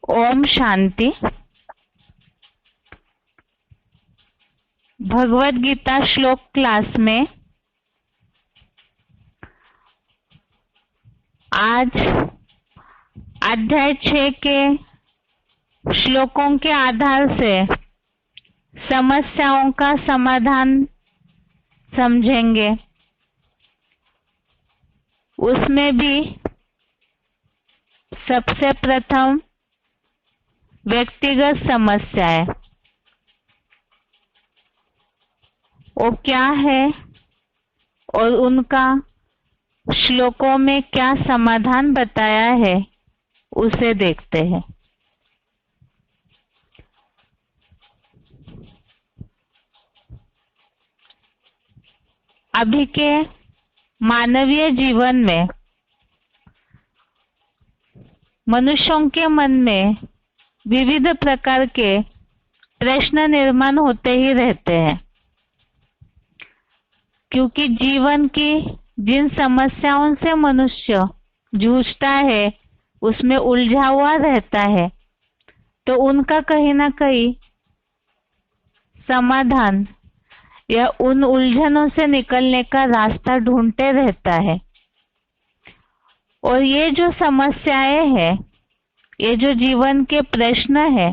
ओम शांति। भगवत गीता श्लोक क्लास में आज अध्याय 6 के श्लोकों के आधार से समस्याओं का समाधान समझेंगे। उसमें भी सबसे प्रथम व्यक्तिगत समस्याएं वो क्या है और उनका श्लोकों में क्या समाधान बताया है उसे देखते हैं। अभी के मानवीय जीवन में मनुष्यों के मन में विविध प्रकार के प्रश्न निर्माण होते ही रहते हैं, क्योंकि जीवन की जिन समस्याओं से मनुष्य जूझता है उसमें उलझा हुआ रहता है, तो उनका कहीं ना कहीं समाधान या उन उलझनों से निकलने का रास्ता ढूंढते रहता है। और ये जो समस्याएं हैं, ये जो जीवन के प्रश्न है,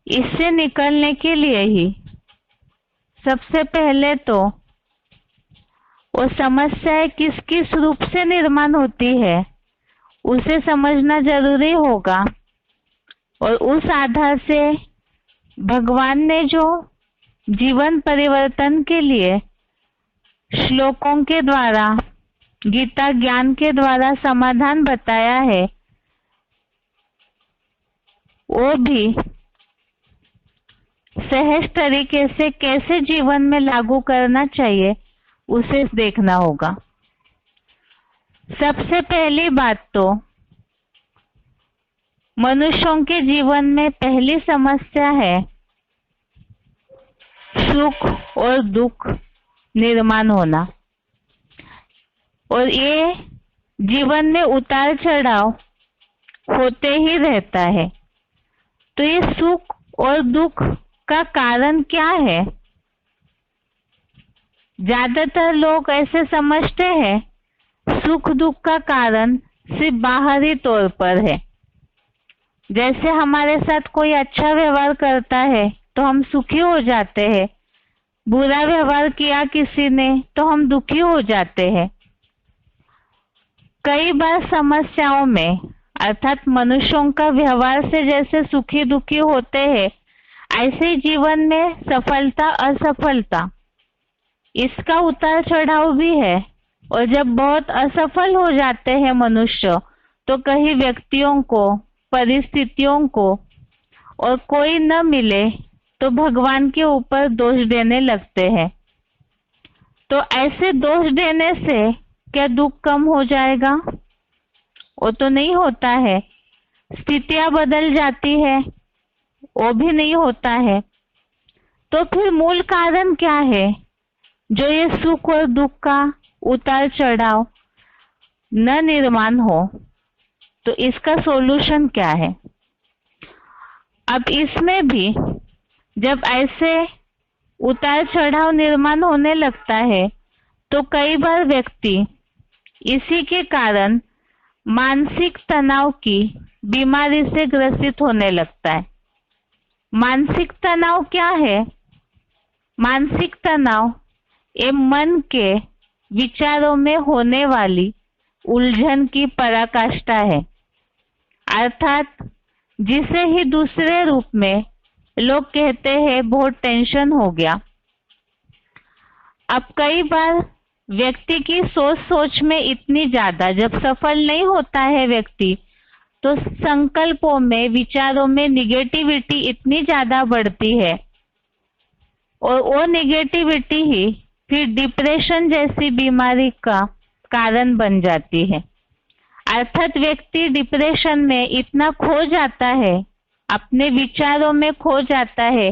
इससे निकलने के लिए ही सबसे पहले तो वो समस्याएं किस किस रूप से निर्माण होती है उसे समझना जरूरी होगा। और उस आधार से भगवान ने जो जीवन परिवर्तन के लिए श्लोकों के द्वारा, गीता ज्ञान के द्वारा समाधान बताया है, वो भी सहज तरीके से कैसे जीवन में लागू करना चाहिए उसे देखना होगा। सबसे पहली बात तो मनुष्यों के जीवन में पहली समस्या है सुख और दुख निर्माण होना। और ये जीवन में उतार चढ़ाव होते ही रहता है। तो ये सुख और दुख का कारण क्या है? ज्यादातर लोग ऐसे समझते हैं सुख दुख का कारण सिर्फ बाहरी तौर पर है। जैसे हमारे साथ कोई अच्छा व्यवहार करता है तो हम सुखी हो जाते हैं, बुरा व्यवहार किया किसी ने तो हम दुखी हो जाते हैं। कई बार समस्याओं में अर्थात मनुष्यों का व्यवहार से जैसे सुखी दुखी होते हैं, ऐसे जीवन में सफलता असफलता इसका उतार चढ़ाव भी है। और जब बहुत असफल हो जाते हैं मनुष्य, तो कई व्यक्तियों को, परिस्थितियों को और कोई न मिले तो भगवान के ऊपर दोष देने लगते हैं। तो ऐसे दोष देने से क्या दुख कम हो जाएगा? वो तो नहीं होता है। स्थितियां बदल जाती है, वो भी नहीं होता है। तो फिर मूल कारण क्या है जो ये सुख और दुख का उतार चढ़ाव न निर्माण हो? तो इसका सॉल्यूशन क्या है? अब इसमें भी जब ऐसे उतार चढ़ाव निर्माण होने लगता है तो कई बार व्यक्ति इसी के कारण मानसिक तनाव की बीमारी से ग्रसित होने लगता है। मानसिक तनाव क्या है? मानसिक तनाव ये मन के विचारों में होने वाली उलझन की पराकाष्ठा है। अर्थात जिसे ही दूसरे रूप में लोग कहते हैं बहुत टेंशन हो गया। अब कई बार व्यक्ति की सोच सोच में इतनी ज्यादा, जब सफल नहीं होता है व्यक्ति, तो संकल्पों में, विचारों में निगेटिविटी इतनी ज्यादा बढ़ती है और वो निगेटिविटी ही फिर डिप्रेशन जैसी बीमारी का कारण बन जाती है। अर्थात व्यक्ति डिप्रेशन में इतना खो जाता है, अपने विचारों में खो जाता है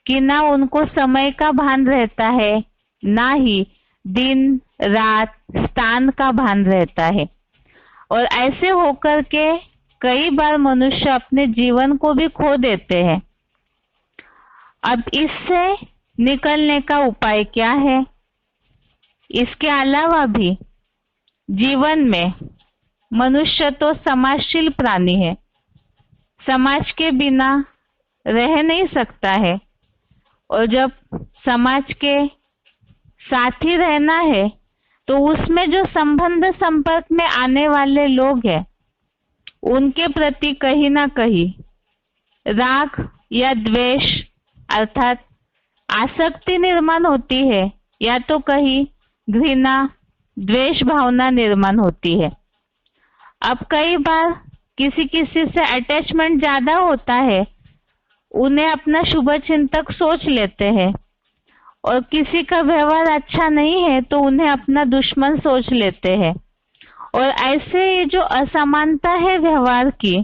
कि ना उनको समय का भान रहता है, ना ही दिन रात स्थान का भान रहता है। और ऐसे होकर के कई बार मनुष्य अपने जीवन को भी खो देते हैं। अब इससे निकलने का उपाय क्या है? इसके अलावा भी जीवन में मनुष्य तो समाजशील प्राणी है, समाज के बिना रह नहीं सकता है, और जब समाज के साथ ही रहना है तो उसमें जो संबंध संपर्क में आने वाले लोग हैं उनके प्रति कहीं ना कहीं राग या द्वेष अर्थात आसक्ति निर्माण होती है, या तो कहीं घृणा द्वेष भावना निर्माण होती है। अब कई बार किसी किसी से अटैचमेंट ज्यादा होता है, उन्हें अपना शुभ चिंतक सोच लेते हैं, और किसी का व्यवहार अच्छा नहीं है तो उन्हें अपना दुश्मन सोच लेते हैं। और ऐसे ये जो असमानता है व्यवहार की,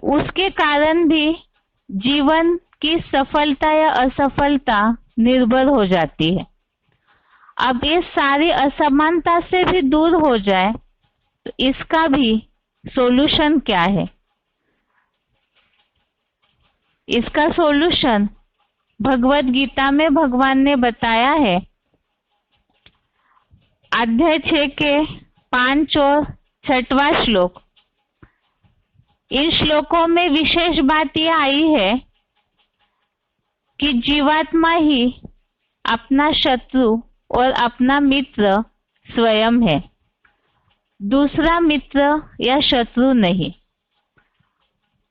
उसके कारण भी जीवन की सफलता या असफलता निर्भर हो जाती है। अब ये सारी असमानता से भी दूर हो जाए तो इसका भी सॉल्यूशन क्या है? इसका सॉल्यूशन भगवत गीता में भगवान ने बताया है। अध्याय 6 के 5 और 6वां श्लोक। इन श्लोकों में विशेष बात यह आई है कि जीवात्मा ही अपना शत्रु और अपना मित्र स्वयं है, दूसरा मित्र या शत्रु नहीं।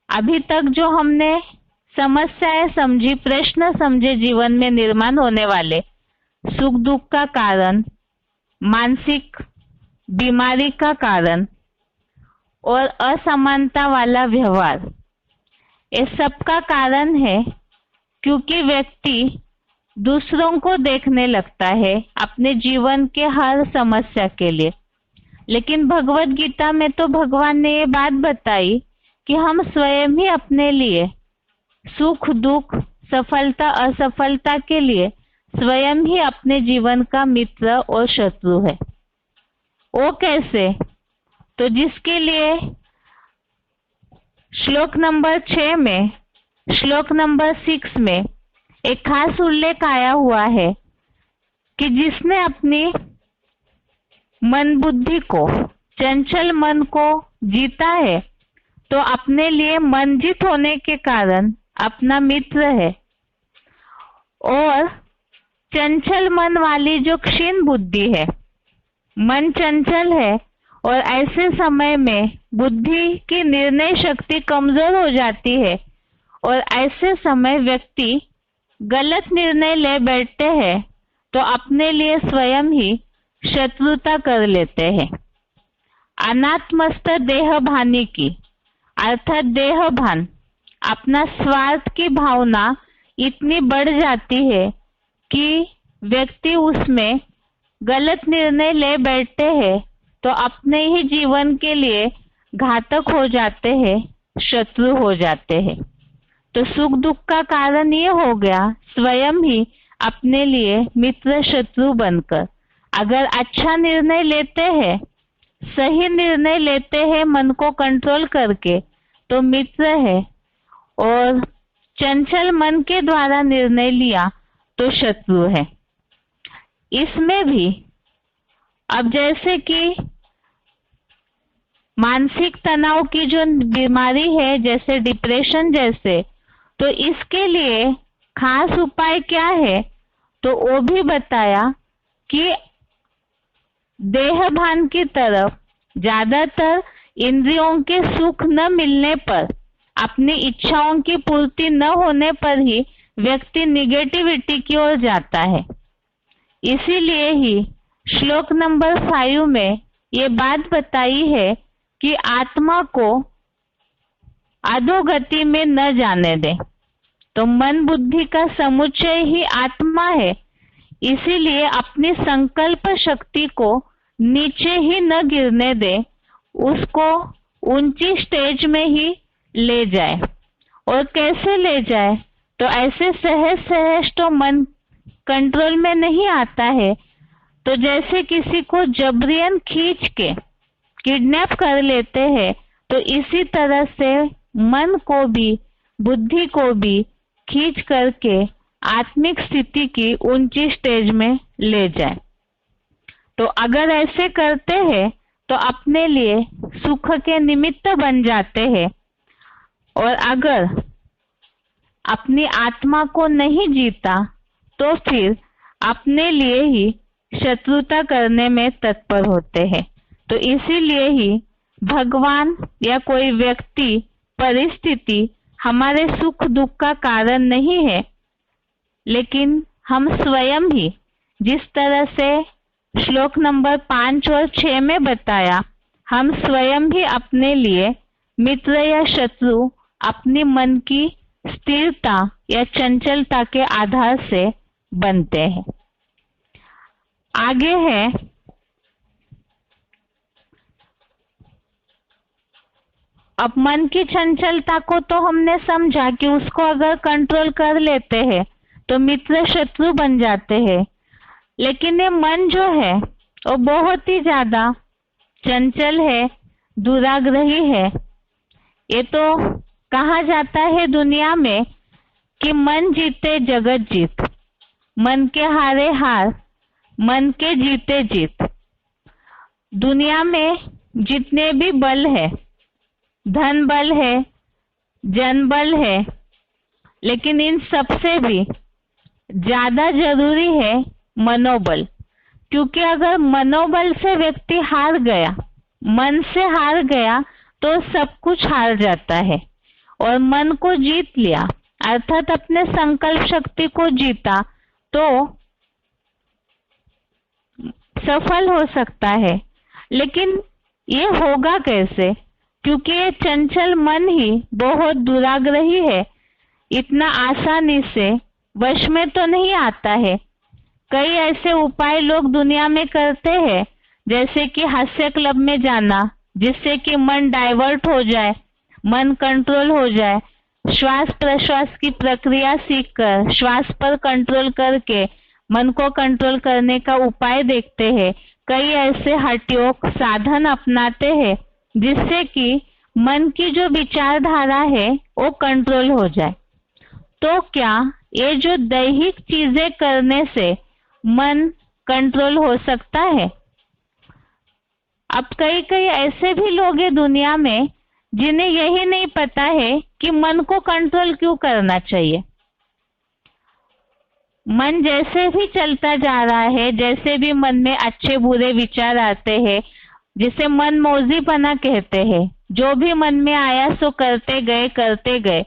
अभी तक जो हमने समस्याएं समझी, प्रश्न समझे, जीवन में निर्माण होने वाले सुख दुख का कारण, मानसिक बीमारी का कारण और असमानता वाला व्यवहार, ये सब का कारण है क्योंकि व्यक्ति दूसरों को देखने लगता है अपने जीवन के हर समस्या के लिए। लेकिन भगवत गीता में तो भगवान ने ये बात बताई कि हम स्वयं ही अपने लिए सुख दुख सफलता असफलता के लिए स्वयं ही अपने जीवन का मित्र और शत्रु है। वो कैसे? तो जिसके लिए श्लोक नंबर 6 में, श्लोक नंबर 6 में एक खास उल्लेख आया हुआ है कि जिसने अपनी मन बुद्धि को, चंचल मन को जीता है तो अपने लिए मन जीत होने के कारण अपना मित्र है। और चंचल मन वाली जो क्षीण बुद्धि है, मन चंचल है और ऐसे समय में बुद्धि की निर्णय शक्ति कमजोर हो जाती है, और ऐसे समय व्यक्ति गलत निर्णय ले बैठते हैं तो अपने लिए स्वयं ही शत्रुता कर लेते हैं। अनात्मस्थ देह भानी की अर्थात देह भान, अपना स्वार्थ की भावना इतनी बढ़ जाती है कि व्यक्ति उसमें गलत निर्णय ले बैठते हैं तो अपने ही जीवन के लिए घातक हो जाते हैं, शत्रु हो जाते हैं। तो सुख दुख का कारण ये हो गया स्वयं ही अपने लिए मित्र शत्रु बनकर। अगर अच्छा निर्णय लेते हैं, सही निर्णय लेते हैं मन को कंट्रोल करके तो मित्र है, और चंचल मन के द्वारा निर्णय लिया तो शत्रु है। इसमें भी अब जैसे कि मानसिक तनाव की जो बीमारी है, जैसे डिप्रेशन जैसे, तो इसके लिए खास उपाय क्या है? तो वो भी बताया कि देह भान की तरफ ज्यादातर इंद्रियों के सुख न मिलने पर, अपनी इच्छाओं की पूर्ति न होने पर ही व्यक्ति निगेटिविटी की ओर जाता है। इसीलिए ही श्लोक नंबर 5 में ये बात बताई है कि आत्मा को अधोगति में न जाने दे। तो मन बुद्धि का समुच्चय ही आत्मा है, इसीलिए अपनी संकल्प शक्ति को नीचे ही न गिरने दे, उसको ऊंची स्टेज में ही ले जाए। और कैसे ले जाए? तो ऐसे सहज सहज तो मन कंट्रोल में नहीं आता है। तो जैसे किसी को जबरियन खींच के किडनैप कर लेते हैं तो इसी तरह से मन को भी, बुद्धि को भी खींच करके आत्मिक स्थिति की ऊंची स्टेज में ले जाए। तो अगर ऐसे करते हैं तो अपने लिए सुख के निमित्त बन जाते हैं, और अगर अपनी आत्मा को नहीं जीता तो फिर अपने लिए ही शत्रुता करने में तत्पर होते हैं। तो इसीलिए ही भगवान या कोई व्यक्ति, परिस्थिति हमारे सुख दुख का कारण नहीं है, लेकिन हम स्वयं ही, जिस तरह से श्लोक नंबर 5 और 6 में बताया, हम स्वयं ही अपने लिए मित्र या शत्रु अपनी मन की स्थिरता या चंचलता के आधार से बनते हैं। आगे है अब मन की चंचलता को तो हमने समझा कि उसको अगर कंट्रोल कर लेते हैं तो मित्र शत्रु बन जाते हैं, लेकिन ये मन जो है वो बहुत ही ज्यादा चंचल है, दुराग्रही है। ये तो कहा जाता है दुनिया में कि मन जीते जगत जीत, मन के हारे हार, मन के जीते जीत। दुनिया में जितने भी बल है, धन बल है, जन बल है, लेकिन इन सबसे भी ज्यादा जरूरी है मनोबल। क्योंकि अगर मनोबल से व्यक्ति हार गया, मन से हार गया, तो सब कुछ हार जाता है। और मन को जीत लिया अर्थात अपने संकल्प शक्ति को जीता तो सफल हो सकता है। लेकिन ये होगा कैसे? क्योंकि ये चंचल मन ही बहुत दुराग्रही है, इतना आसानी से वश में तो नहीं आता है। कई ऐसे उपाय लोग दुनिया में करते हैं, जैसे कि हास्य क्लब में जाना, जिससे कि मन डाइवर्ट हो जाए, मन कंट्रोल हो जाए। श्वास प्रश्वास की प्रक्रिया सीखकर श्वास पर कंट्रोल करके मन को कंट्रोल करने का उपाय देखते हैं। कई ऐसे हठयोग साधन अपनाते हैं जिससे कि मन की जो विचारधारा है वो कंट्रोल हो जाए। तो क्या ये जो दैहिक चीजें करने से मन कंट्रोल हो सकता है? अब कई ऐसे भी लोग हैं दुनिया में जिन्हें यही नहीं पता है कि मन को कंट्रोल क्यों करना चाहिए। मन जैसे भी चलता जा रहा है, जैसे भी मन में अच्छे बुरे विचार आते हैं, जिसे मन मौजीपना कहते हैं, जो भी मन में आया सो करते गए,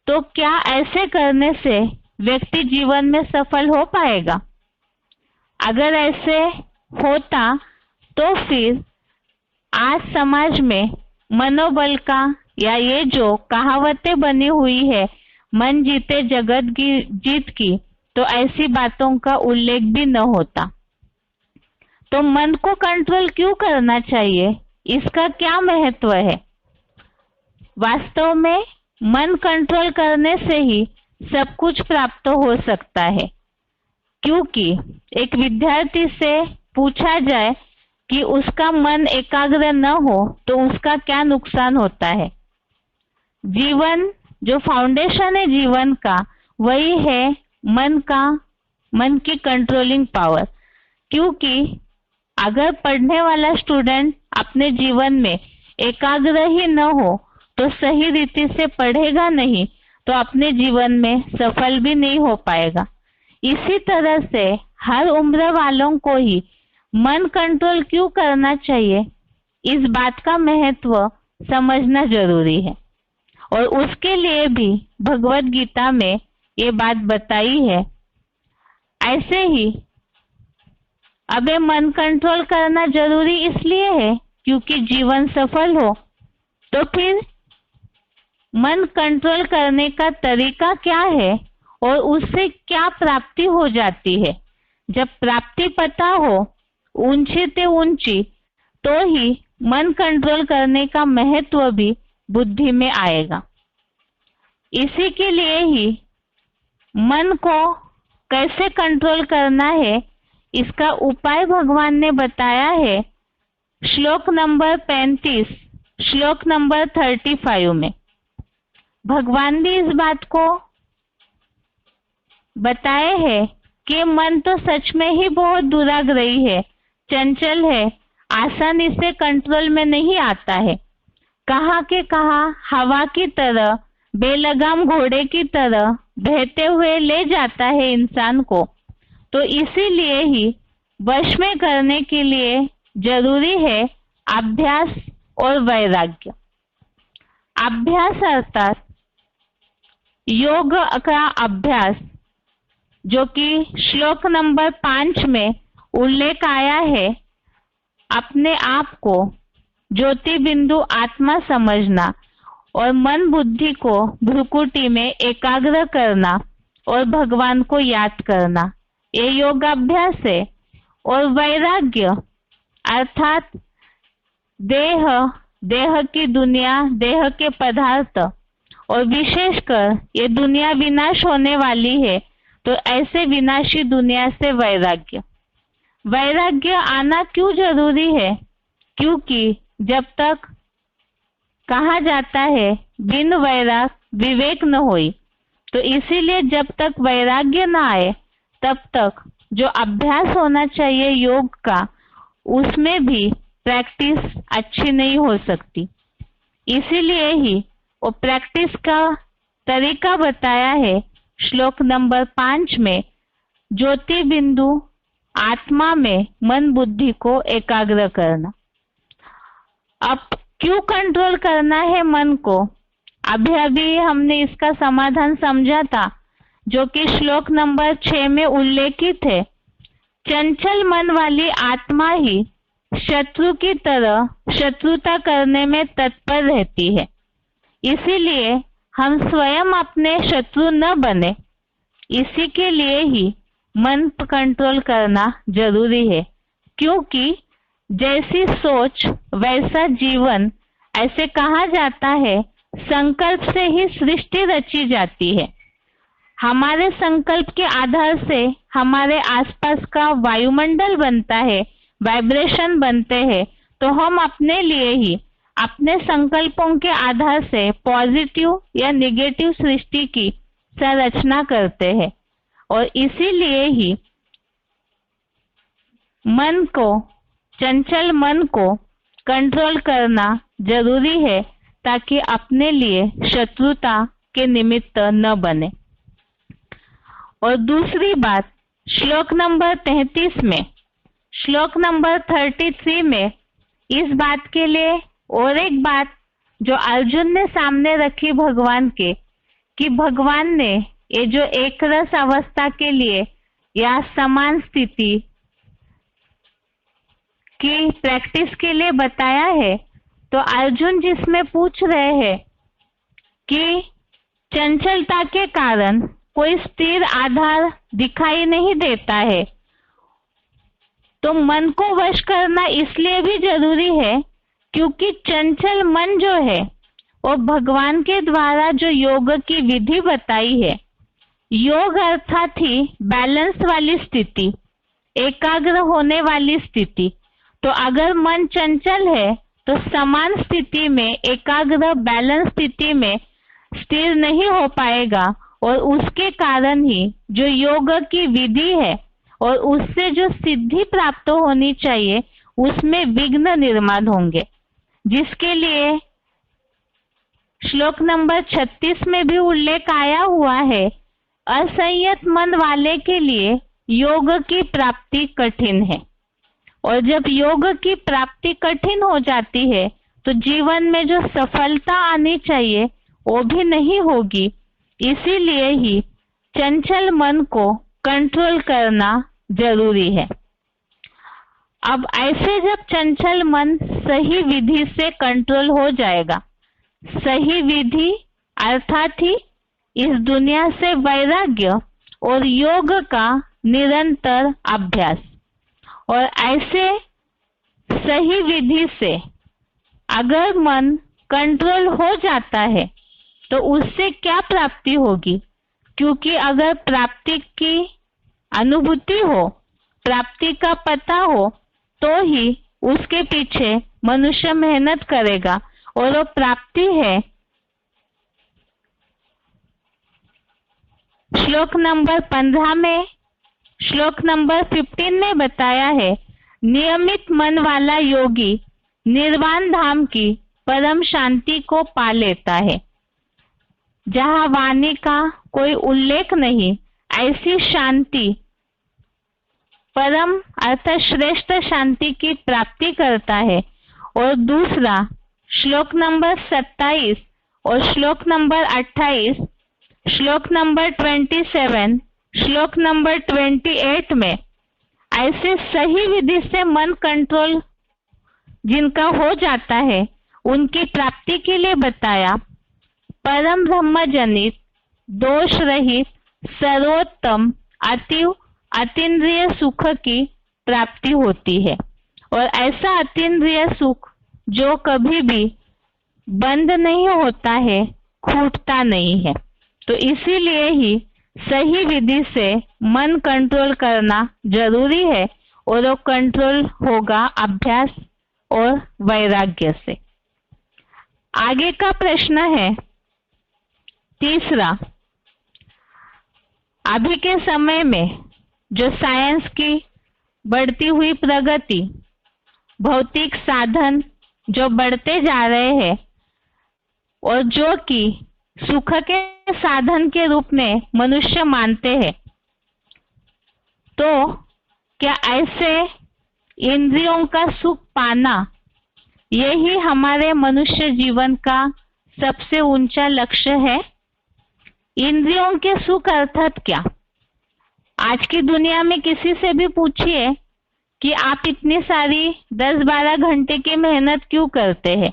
तो क्या ऐसे करने से व्यक्ति जीवन में सफल हो पाएगा? अगर ऐसे होता तो फिर आज समाज में मनोबल का या ये जो कहावतें बनी हुई है, मन जीते जगत की जीत की, तो ऐसी बातों का उल्लेख भी न होता। तो मन को कंट्रोल क्यों करना चाहिए? इसका क्या महत्व है? वास्तव में मन कंट्रोल करने से ही सब कुछ प्राप्त हो सकता है। क्योंकि एक विद्यार्थी से पूछा जाए कि उसका मन एकाग्र न हो तो उसका क्या नुकसान होता है। जीवन जो फाउंडेशन है जीवन का, वही है मन की कंट्रोलिंग पावर। क्योंकि अगर पढ़ने वाला स्टूडेंट अपने जीवन में एकाग्र ही न हो तो सही रीति से पढ़ेगा नहीं, तो अपने जीवन में सफल भी नहीं हो पाएगा। इसी तरह से हर उम्र वालों को ही मन कंट्रोल क्यों करना चाहिए, इस बात का महत्व समझना जरूरी है। और उसके लिए भी भगवत गीता में ये बात बताई है। ऐसे ही अब ये मन कंट्रोल करना जरूरी इसलिए है क्योंकि जीवन सफल हो। तो फिर मन कंट्रोल करने का तरीका क्या है और उससे क्या प्राप्ति हो जाती है? जब प्राप्ति पता हो ऊंची से ऊंची, तो ही मन कंट्रोल करने का महत्व भी बुद्धि में आएगा। इसी के लिए ही मन को कैसे कंट्रोल करना है, इसका उपाय भगवान ने बताया है। श्लोक नंबर 35 श्लोक नंबर 35 में भगवान भी इस बात को बताए है कि मन तो सच में ही बहुत दुराग्रही है, चंचल है, आसानी से कंट्रोल में नहीं आता है। कहाँ के कहाँ हवा की तरह, बेलगाम घोड़े की तरह बहते हुए ले जाता है इंसान को। तो इसीलिए ही वश में करने के लिए जरूरी है अभ्यास और वैराग्य। अभ्यास अर्थात योग का अभ्यास, जो कि श्लोक नंबर 5 में उल्लेख आया है, अपने आप को ज्योति बिंदु आत्मा समझना और मन बुद्धि को भ्रुकुटी में एकाग्र करना और भगवान को याद करना, ये योगाभ्यास है। और वैराग्य अर्थात देह की दुनिया, देह के पदार्थ और विशेषकर ये दुनिया विनाश होने वाली है, तो ऐसे विनाशी दुनिया से वैराग्य। वैराग्य आना क्यों जरूरी है? क्योंकि जब तक कहा जाता है बिन वैराग विवेक न होई, तो इसीलिए जब तक वैराग्य न आए तब तक जो अभ्यास होना चाहिए योग का, उसमें भी प्रैक्टिस अच्छी नहीं हो सकती। इसीलिए ही वो प्रैक्टिस का तरीका बताया है श्लोक नंबर 5 में, ज्योति बिंदु आत्मा में मन बुद्धि को एकाग्र करना। अब क्यों कंट्रोल करना है मन को? अभी हमने इसका समाधान समझा था, जो कि श्लोक नंबर 6 में उल्लेखित है। चंचल मन वाली आत्मा ही शत्रु की तरह शत्रुता करने में तत्पर रहती है। इसीलिए हम स्वयं अपने शत्रु न बने, इसी के लिए ही मन कंट्रोल करना जरूरी है। क्योंकि जैसी सोच वैसा जीवन, ऐसे कहा जाता है, संकल्प से ही सृष्टि रची जाती है। हमारे संकल्प के आधार से हमारे आसपास का वायुमंडल बनता है, वाइब्रेशन बनते हैं। तो हम अपने लिए ही अपने संकल्पों के आधार से पॉजिटिव या नेगेटिव सृष्टि की संरचना करते हैं। और इसीलिए ही मन को, चंचल मन को कंट्रोल करना जरूरी है, ताकि अपने लिए शत्रुता के निमित्त न बने। और दूसरी बात, श्लोक नंबर 33 में, श्लोक नंबर 33 में इस बात के लिए और एक बात जो अर्जुन ने सामने रखी भगवान के, कि भगवान ने ये जो एक रस अवस्था के लिए या समान स्थिति की प्रैक्टिस के लिए बताया है, तो अर्जुन जिसमें पूछ रहे हैं कि चंचलता के कारण कोई स्थिर आधार दिखाई नहीं देता है, तो मन को वश करना इसलिए भी जरूरी है क्योंकि चंचल मन जो है वो भगवान के द्वारा जो योग की विधि बताई है, योग अर्थात ही बैलेंस वाली स्थिति, एकाग्र होने वाली स्थिति। तो अगर मन चंचल है तो समान स्थिति में, एकाग्र बैलेंस स्थिति में स्थिर नहीं हो पाएगा, और उसके कारण ही जो योग की विधि है और उससे जो सिद्धि प्राप्त होनी चाहिए, उसमें विघ्न निर्माण होंगे। जिसके लिए श्लोक नंबर 36 में भी उल्लेख आया हुआ है, असंयत मन वाले के लिए योग की प्राप्ति कठिन है। और जब योग की प्राप्ति कठिन हो जाती है तो जीवन में जो सफलता आनी चाहिए वो भी नहीं होगी। इसीलिए ही चंचल मन को कंट्रोल करना जरूरी है। अब ऐसे जब चंचल मन सही विधि से कंट्रोल हो जाएगा, सही विधि अर्थात ही इस दुनिया से वैराग्य और योग का निरंतर अभ्यास, और ऐसे सही विधि से अगर मन कंट्रोल हो जाता है तो उससे क्या प्राप्ति होगी? क्योंकि अगर प्राप्ति की अनुभूति हो, प्राप्ति का पता हो, तो ही उसके पीछे मनुष्य मेहनत करेगा और वो प्राप्ति है। श्लोक नंबर 15 में, श्लोक नंबर 15 में बताया है, नियमित मन वाला योगी निर्वाण धाम की परम शांति को पा लेता है। जहाँ वाणी का कोई उल्लेख नहीं, ऐसी शांति, परम अर्थात श्रेष्ठ शांति की प्राप्ति करता है। और दूसरा श्लोक नंबर 27 और श्लोक नंबर 28, श्लोक नंबर 27, श्लोक नंबर 28 में ऐसे सही विधि से मन कंट्रोल जिनका हो जाता है, उनकी प्राप्ति के लिए बताया, परम ब्रह्म जनित दोष रहित सर्वोत्तम अतीव अतीन्द्रिय सुख की प्राप्ति होती है। और ऐसा अतीन्द्रिय सुख जो कभी भी बंद नहीं होता है, छूटता नहीं है। तो इसीलिए ही सही विधि से मन कंट्रोल करना जरूरी है, और वो कंट्रोल होगा अभ्यास और वैराग्य से। आगे का प्रश्न है तीसरा, अभी के समय में जो साइंस की बढ़ती हुई प्रगति, भौतिक साधन जो बढ़ते जा रहे हैं और जो कि सुख के साधन के रूप में मनुष्य मानते हैं, तो क्या ऐसे इंद्रियों का सुख पाना यही हमारे मनुष्य जीवन का सबसे ऊंचा लक्ष्य है? इंद्रियों के सुख अर्थात क्या? आज की दुनिया में किसी से भी पूछिए कि आप इतनी सारी 10-12 घंटे की मेहनत क्यों करते हैं।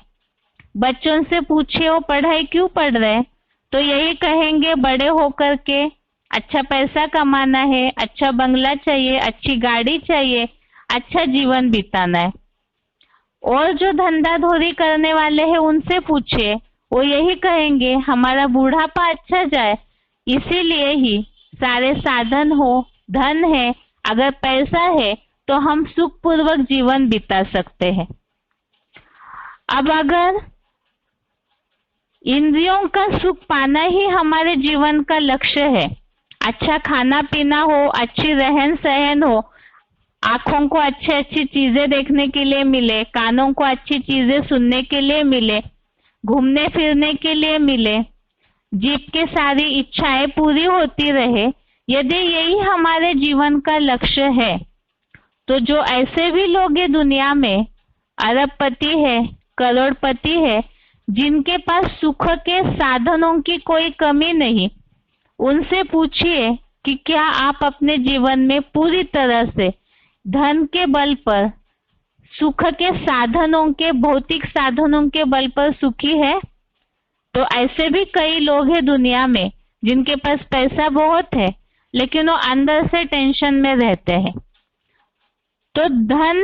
बच्चों से पूछिए वो पढ़ाई क्यों पढ़ रहे हैं, तो यही कहेंगे बड़े होकर के अच्छा पैसा कमाना है, अच्छा बंगला चाहिए, अच्छी गाड़ी चाहिए, अच्छा जीवन बिताना है। और जो धंधा धोरी करने वाले हैं उनसे पूछिए, वो यही कहेंगे हमारा बुढ़ापा अच्छा जाए, इसीलिए ही सारे साधन हो, धन है, अगर पैसा है तो हम सुखपूर्वक जीवन बिता सकते हैं। अब अगर इंद्रियों का सुख पाना ही हमारे जीवन का लक्ष्य है, अच्छा खाना पीना हो, अच्छी रहन सहन हो, आंखों को अच्छी अच्छी चीजें देखने के लिए मिले, कानों को अच्छी चीजें सुनने के लिए मिले, घूमने फिरने के लिए मिले, जीव की सारी इच्छाएं पूरी होती रहे, यदि यही हमारे जीवन का लक्ष्य है, तो जो ऐसे भी लोग हैं दुनिया में, अरबपति है, करोड़पति है, जिनके पास सुख के साधनों की कोई कमी नहीं, उनसे पूछिए कि क्या आप अपने जीवन में पूरी तरह से धन के बल पर, सुख के साधनों के, भौतिक साधनों के बल पर सुखी है? तो ऐसे भी कई लोग हैं दुनिया में जिनके पास पैसा बहुत है, लेकिन वो अंदर से टेंशन में रहते हैं। तो धन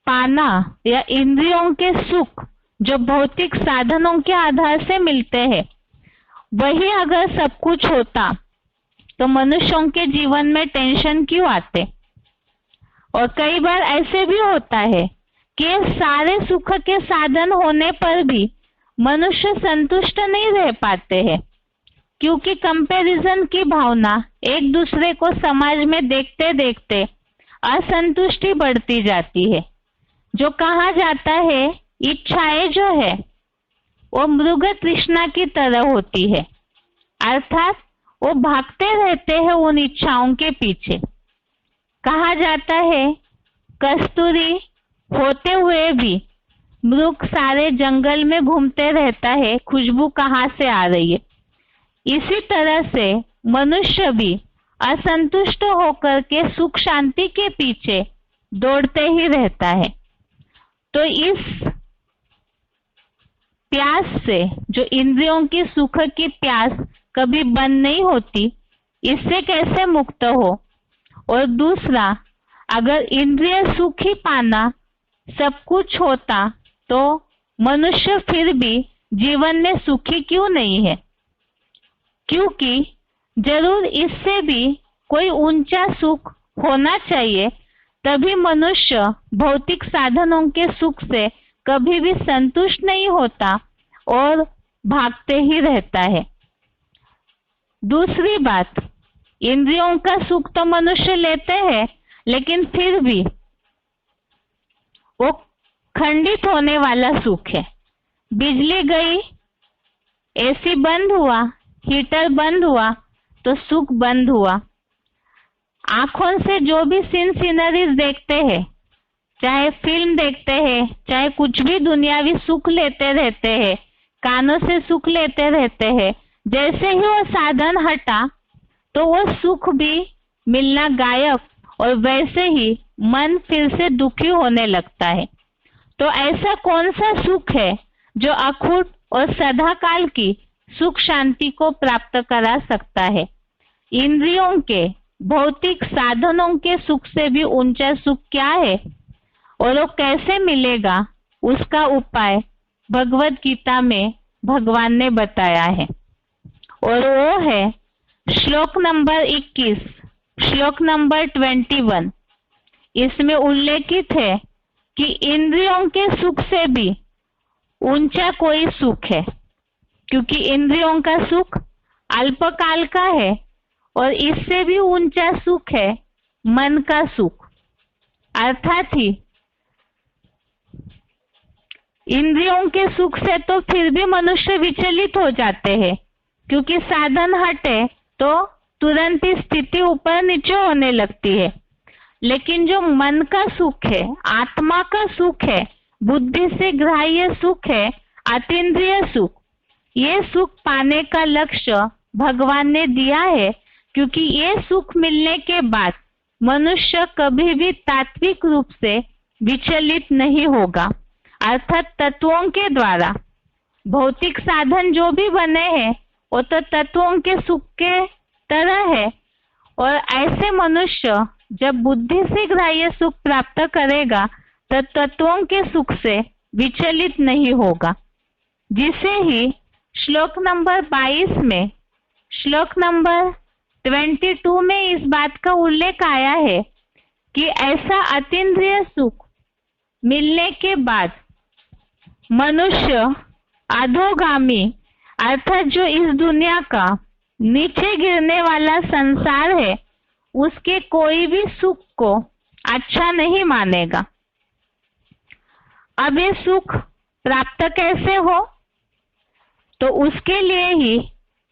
पाना या इंद्रियों के सुख जो भौतिक साधनों के आधार से मिलते हैं, वही अगर सब कुछ होता तो मनुष्यों के जीवन में टेंशन क्यों आते? और कई बार ऐसे भी होता है कि सारे सुख के साधन होने पर भी मनुष्य संतुष्ट नहीं रह पाते हैं, क्योंकि कंपैरिजन की भावना, एक दूसरे को समाज में देखते देखते असंतुष्टि बढ़ती जाती है। जो कहा जाता है इच्छाएं जो है वो मृग तृष्णा की तरह होती है, अर्थात वो भागते रहते हैं उन इच्छाओं के पीछे। कहा जाता है कस्तूरी होते हुए भी मृग सारे जंगल में घूमते रहता है, खुशबू कहाँ से आ रही है। इसी तरह से मनुष्य भी असंतुष्ट होकर के सुख शांति के पीछे दौड़ते ही रहता है। तो इस प्यास से, जो इंद्रियों की सुख की प्यास कभी बंद नहीं होती, इससे कैसे मुक्त हो? और दूसरा, अगर इंद्रिय सुख ही पाना सब कुछ होता तो मनुष्य फिर भी जीवन में सुखी क्यों नहीं है? क्योंकि जरूर इससे भी कोई ऊंचा सुख होना चाहिए, तभी मनुष्य भौतिक साधनों के सुख से कभी भी संतुष्ट नहीं होता और भागते ही रहता है। दूसरी बात, इंद्रियों का सुख तो मनुष्य लेते हैं, लेकिन फिर भी वो खंडित होने वाला सुख है। बिजली गई, एसी बंद हुआ, हीटर बंद हुआ तो सुख बंद हुआ। आंखों से जो भी सीन सीनरीज देखते हैं, चाहे फिल्म देखते हैं, चाहे कुछ भी दुनियावी सुख लेते रहते हैं, कानों से सुख लेते रहते हैं, जैसे ही वो साधन हटा तो वो सुख भी मिलना गायब, और वैसे ही मन फिर से दुखी होने लगता है। तो ऐसा कौन सा सुख है जो अखुट और सदाकाल की सुख शांति को प्राप्त करा सकता है? इंद्रियों के भौतिक साधनों के सुख से भी ऊंचा सुख क्या है और वो कैसे मिलेगा, उसका उपाय भगवत गीता में भगवान ने बताया है, और वो है श्लोक नंबर 21, श्लोक नंबर 21। इसमें उल्लेखित है कि इंद्रियों के सुख से भी ऊंचा कोई सुख है, क्योंकि इंद्रियों का सुख अल्पकाल का है, और इससे भी ऊंचा सुख है मन का सुख। अर्थात ही इंद्रियों के सुख से तो फिर भी मनुष्य विचलित हो जाते हैं, क्योंकि साधन हटे तो तुरंत ही स्थिति ऊपर नीचे होने लगती है। लेकिन जो मन का सुख है, आत्मा का सुख है, बुद्धि से ग्राह्य सुख है, अतीन्द्रिय सुख, ये सुख पाने का लक्ष्य भगवान ने दिया है, क्योंकि ये सुख मिलने के बाद मनुष्य कभी भी तात्विक रूप से विचलित नहीं होगा। अर्थात तत्वों के द्वारा भौतिक साधन जो भी बने हैं वो तो तत्वों के सुख के तरह है, और ऐसे मनुष्य जब बुद्धि से ग्राह्य सुख प्राप्त करेगा तो तत्वों के सुख से विचलित नहीं होगा। जिसे ही श्लोक नंबर 22 में, श्लोक नंबर 22 में इस बात का उल्लेख आया है कि ऐसा अतीन्द्रिय सुख मिलने के बाद मनुष्य अधोगामी, अर्थात जो इस दुनिया का नीचे गिरने वाला संसार है, उसके कोई भी सुख को अच्छा नहीं मानेगा। अब ये सुख प्राप्त कैसे हो? तो उसके लिए ही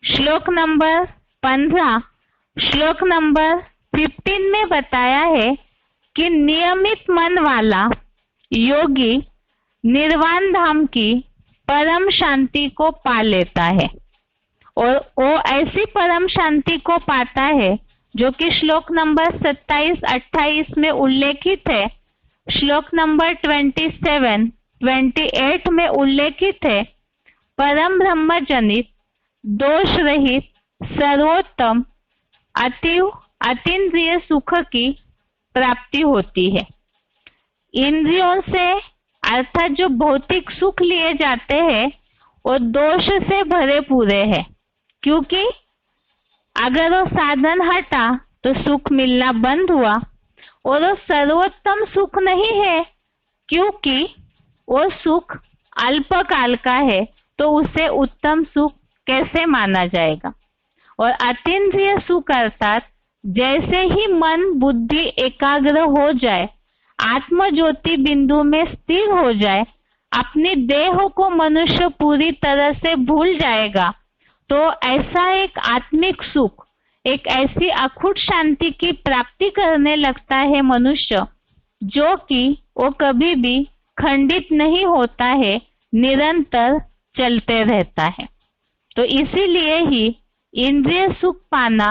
श्लोक नंबर 15, श्लोक नंबर 15 में बताया है कि नियमित मन वाला योगी निर्वाण धाम की परम शांति को पा लेता है, और वो ऐसी परम शांति को पाता है जो कि श्लोक नंबर 27-28 में उल्लेखित है। श्लोक नंबर 27, 28 में उल्लेखित है, परम ब्रह्म जनित दोष रहित सर्वोत्तम अतीन्द्रिय सुख की प्राप्ति होती है। इंद्रियों से अर्थात जो भौतिक सुख लिए जाते हैं वो दोष से भरे पूरे हैं, क्योंकि अगर वो साधन हटा तो सुख मिलना बंद हुआ, और वो सर्वोत्तम सुख नहीं है, क्योंकि वो सुख अल्पकाल का है, तो उसे उत्तम सुख कैसे माना जाएगा। और अतीन्द्रिय सुख अर्थात जैसे ही मन बुद्धि एकाग्र हो जाए, आत्म ज्योति बिंदु में स्थिर हो जाए, अपनी देह को मनुष्य पूरी तरह से भूल जाएगा, तो ऐसा एक आत्मिक सुख, एक ऐसी अखुट शांति की प्राप्ति करने लगता है मनुष्य, जो कि वो कभी भी खंडित नहीं होता है, निरंतर चलते रहता है। तो इसीलिए ही इंद्रिय सुख पाना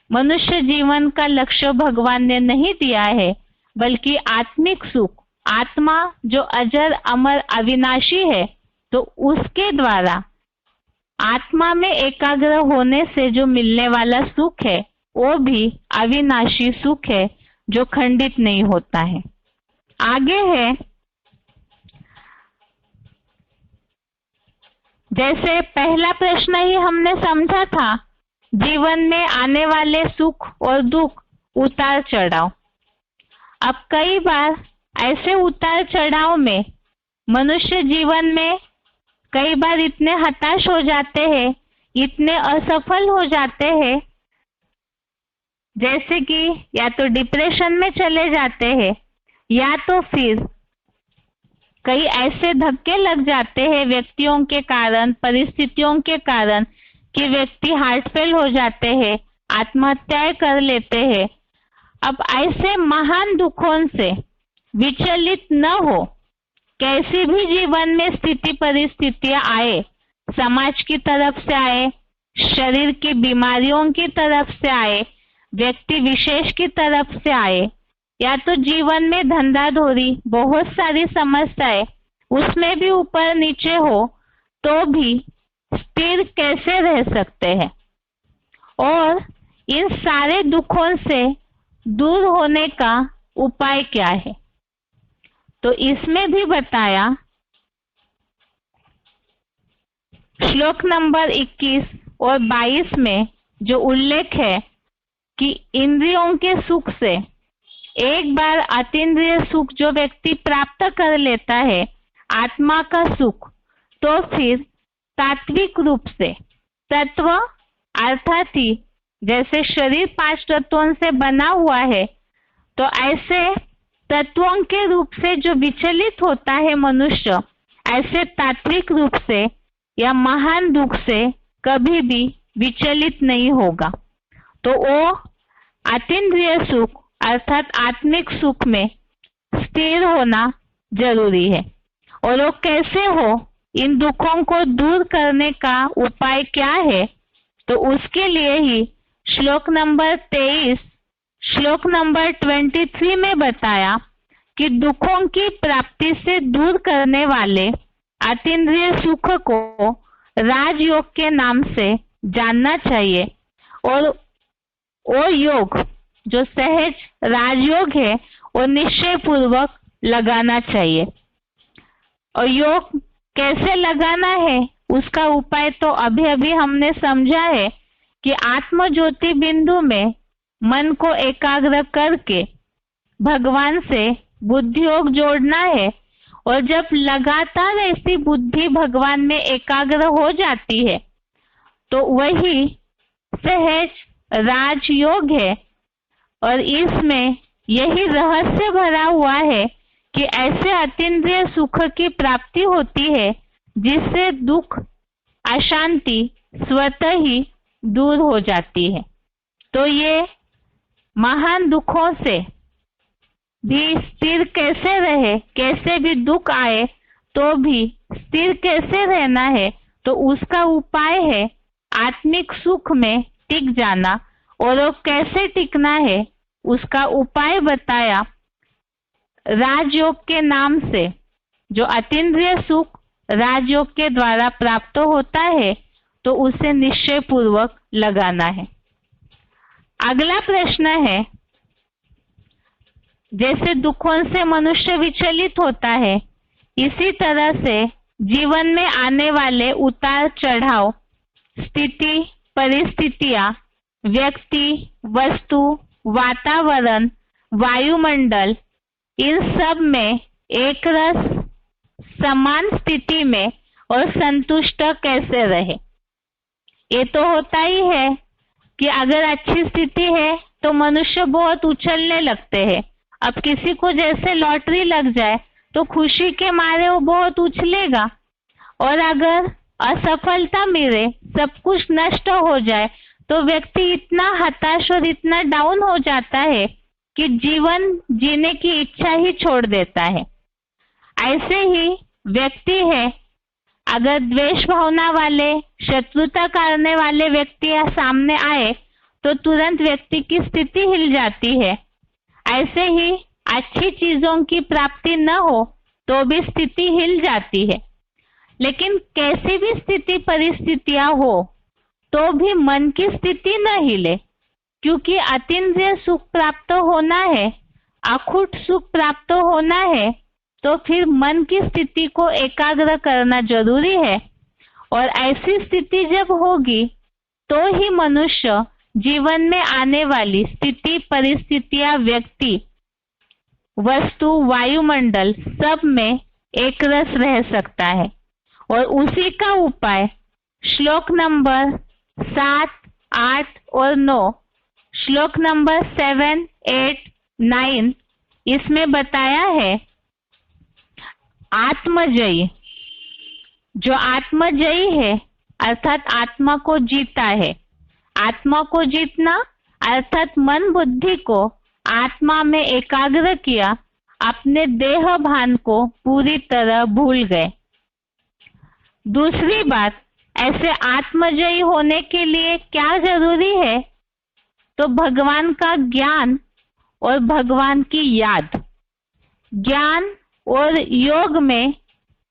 मनुष्य जीवन का लक्ष्य भगवान ने नहीं दिया है, बल्कि आत्मिक सुख, आत्मा जो अजर अमर अविनाशी है, तो उसके द्वारा आत्मा में एकाग्र होने से जो मिलने वाला सुख है वो भी अविनाशी सुख है, जो खंडित नहीं होता है। आगे है, जैसे पहला प्रश्न ही हमने समझा था, जीवन में आने वाले सुख और दुख, उतार चढ़ाव। अब कई बार ऐसे उतार चढ़ाव में मनुष्य जीवन में कई बार इतने हताश हो जाते हैं, इतने असफल हो जाते हैं, जैसे कि या तो डिप्रेशन में चले जाते हैं या तो फिर कई ऐसे धक्के लग जाते हैं व्यक्तियों के कारण, परिस्थितियों के कारण, कि व्यक्ति हार्ट फेल हो जाते हैं, आत्महत्याएं कर लेते हैं। अब ऐसे महान दुखों से विचलित न हो, कैसी भी जीवन में स्थिति परिस्थितियां आए, समाज की तरफ से आए, शरीर की बीमारियों की तरफ से आए, व्यक्ति विशेष की तरफ से आए, या तो जीवन में धंधाधोरी बहुत सारी समस्याएं, उसमें भी ऊपर नीचे हो, तो भी स्थिर कैसे रह सकते हैं और इन सारे दुखों से दूर होने का उपाय क्या है। तो इसमें भी बताया श्लोक नंबर 21 और 22 में जो उल्लेख है कि इंद्रियों के सुख से एक बार अतीन्द्रिय सुख जो व्यक्ति प्राप्त कर लेता है, आत्मा का सुख, तो फिर तात्विक रूप से तत्व अर्थात ही जैसे शरीर 5 तत्वों से बना हुआ है, तो ऐसे तत्वों के रूप से जो विचलित होता है मनुष्य, ऐसे तात्विक रूप से या महान दुख से कभी भी विचलित नहीं होगा। तो वो अतीन्द्रिय सुख अर्थात आत्मिक सुख में स्थिर होना जरूरी है। और वो कैसे हो, इन दुखों को दूर करने का उपाय क्या है, तो उसके लिए ही श्लोक नंबर 23 श्लोक नंबर 23 में बताया कि दुखों की प्राप्ति से दूर करने वाले अतीन्द्रिय सुख को राजयोग के नाम से जानना चाहिए। और वो योग जो सहज राजयोग है वो निश्चय पूर्वक लगाना चाहिए। और योग कैसे लगाना है उसका उपाय तो अभी अभी हमने समझा है कि आत्म ज्योति बिंदु में मन को एकाग्र करके भगवान से बुद्धि योग जोड़ना है। और जब लगातार ऐसी बुद्धि भगवान में एकाग्र हो जाती है तो वही सहज राजयोग है। और इसमें यही रहस्य भरा हुआ है कि ऐसे अतीन्द्रिय सुख की प्राप्ति होती है जिससे दुख अशांति स्वतः ही दूर हो जाती है। तो ये महान दुखों से भी स्थिर कैसे रहे, कैसे भी दुख आए तो भी स्थिर कैसे रहना है, तो उसका उपाय है आत्मिक सुख में टिक जाना। और वो कैसे टिकना है उसका उपाय बताया राजयोग के नाम से। जो अतीन्द्रिय सुख राजयोग के द्वारा प्राप्त होता है तो उसे निश्चय पूर्वक लगाना है। अगला प्रश्न है, जैसे दुखों से मनुष्य विचलित होता है, इसी तरह से जीवन में आने वाले उतार चढ़ाव, स्थिति परिस्थितियां, व्यक्ति, वस्तु, वातावरण, वायुमंडल, इन सब में एक रस समान स्थिति में और संतुष्ट कैसे रहे। ये तो होता ही है कि अगर अच्छी स्थिति है तो मनुष्य बहुत उछलने लगते हैं। अब किसी को जैसे लॉटरी लग जाए तो खुशी के मारे वो बहुत उछलेगा, और अगर असफलता मिले, सब कुछ नष्ट हो जाए, तो व्यक्ति इतना हताश और इतना डाउन हो जाता है कि जीवन जीने की इच्छा ही छोड़ देता है। ऐसे ही व्यक्ति है, अगर द्वेष भावना वाले, शत्रुता करने वाले व्यक्ति सामने आए तो तुरंत व्यक्ति की स्थिति हिल जाती है। ऐसे ही अच्छी चीजों की प्राप्ति न हो तो भी स्थिति हिल जाती है। लेकिन कैसी भी स्थिति परिस्थितियां हो तो भी मन की स्थिति न हिले, क्योंकि अतीन्द्रिय सुख प्राप्त होना है, अखूट सुख प्राप्त होना है, तो फिर मन की स्थिति को एकाग्र करना जरूरी है। और ऐसी स्थिति जब होगी तो ही मनुष्य जीवन में आने वाली स्थिति परिस्थितियां, व्यक्ति, वस्तु, वायुमंडल सब में एक रस रह सकता है। और उसी का उपाय श्लोक नंबर 7, 8 और 9, श्लोक नंबर 7, 8, 9 इसमें बताया है। आत्मजयी, जो आत्मजयी है अर्थात आत्मा को जीता है। आत्मा को जीतना अर्थात मन बुद्धि को आत्मा में एकाग्र किया, अपने देह भान को पूरी तरह भूल गए। दूसरी बात, ऐसे आत्मजयी होने के लिए क्या जरूरी है? तो भगवान का ज्ञान और भगवान की याद। ज्ञान और योग में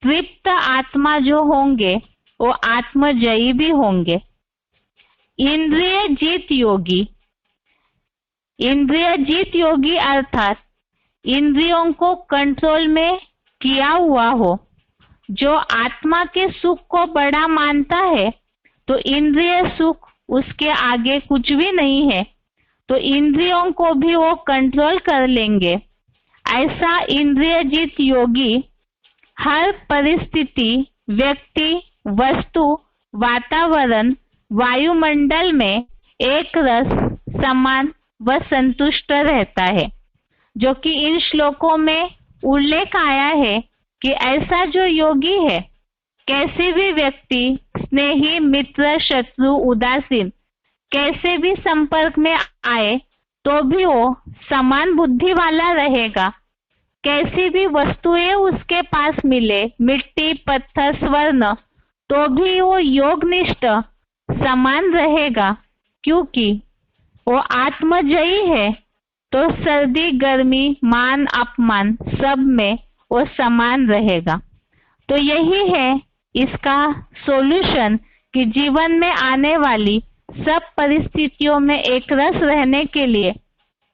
तृप्त आत्मा जो होंगे वो आत्मजयी भी होंगे। इंद्रिय जीत योगी, इंद्रिय जीत योगी अर्थात इंद्रियों को कंट्रोल में किया हुआ हो। जो आत्मा के सुख को बड़ा मानता है तो इंद्रिय सुख उसके आगे कुछ भी नहीं है, तो इंद्रियों को भी वो कंट्रोल कर लेंगे। ऐसा इंद्रिय जीत योगी हर परिस्थिति, व्यक्ति, वस्तु, वातावरण, वायुमंडल में एक रस, समान व संतुष्ट रहता है। जो कि इन श्लोकों में उल्लेख आया है कि ऐसा जो योगी है, कैसे भी व्यक्ति, स्नेही, मित्र, शत्रु, उदासीन कैसे भी संपर्क में आए तो भी वो समान बुद्धि वाला रहेगा। कैसी भी वस्तुएं उसके पास मिले, मिट्टी, पत्थर, स्वर्ण, तो भी वो योगनिष्ठ समान रहेगा, क्योंकि वो आत्मजयी है। तो सर्दी, गर्मी, मान, अपमान सब में वो समान रहेगा। तो यही है इसका सॉल्यूशन कि जीवन में आने वाली सब परिस्थितियों में एक रस रहने के लिए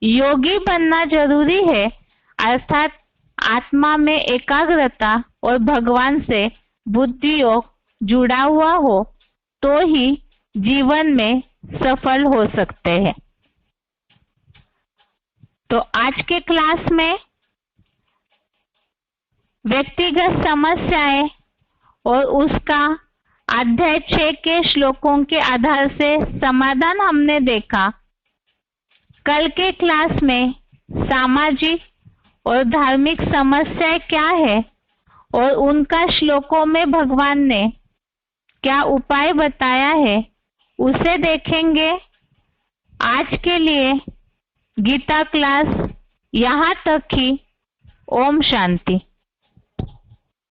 योगी बनना जरूरी है, अर्थात आत्मा में एकाग्रता और भगवान से बुद्धि योग जुड़ा हुआ हो तो ही जीवन में सफल हो सकते हैं। तो आज के क्लास में व्यक्तिगत समस्याएं और उसका अध्याय 6 के श्लोकों के आधार से समाधान हमने देखा। कल के क्लास में सामाजिक और धार्मिक समस्याएं क्या है और उनका श्लोकों में भगवान ने क्या उपाय बताया है उसे देखेंगे। आज के लिए गीता क्लास यहाँ तक ही। ओम शांति।